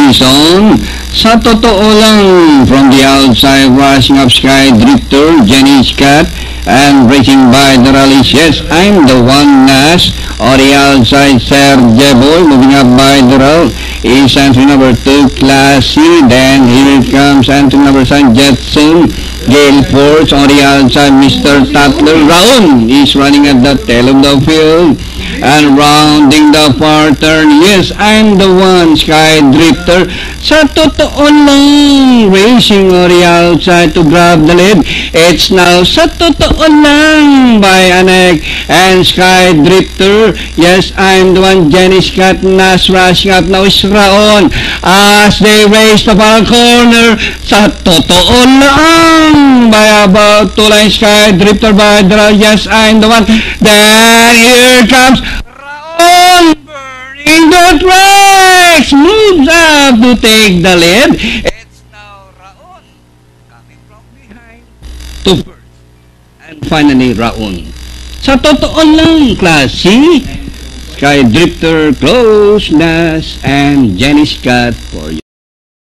Jason. Sa totoo lang, from the outside, rushing up Sky Drifter, Jenny Scott, and racing by the rallies. Yes, I'm the one, Nash. On the outside, Sergio Boy, moving up by the road, is entry number 2, Classy. Then here comes entry number 7, Jetson. Gale Force on the outside, Mr. Tatler. Raon is running at the tail of the field. And rounding the far turn, yes, I'm the one, Sky Drifter. Sa totoo lang, racing on the outside to grab the lead. It's now sa totoo lang by Anek and Sky Drifter. Yes, I'm the one, Jenny Scott. Nas rushing up now is Raon as they race the far corner. Sa totoo lang by about 2 lines, Sky Drifter by the, yes, I'm the one. Then here comes Raon burning the tracks, moves up to take the lead. It's now Raon coming from behind to first, and finally Raon. Sa totoo lang, Classy, Sky Drifter, Close, Nash, and Jenny Scott for you.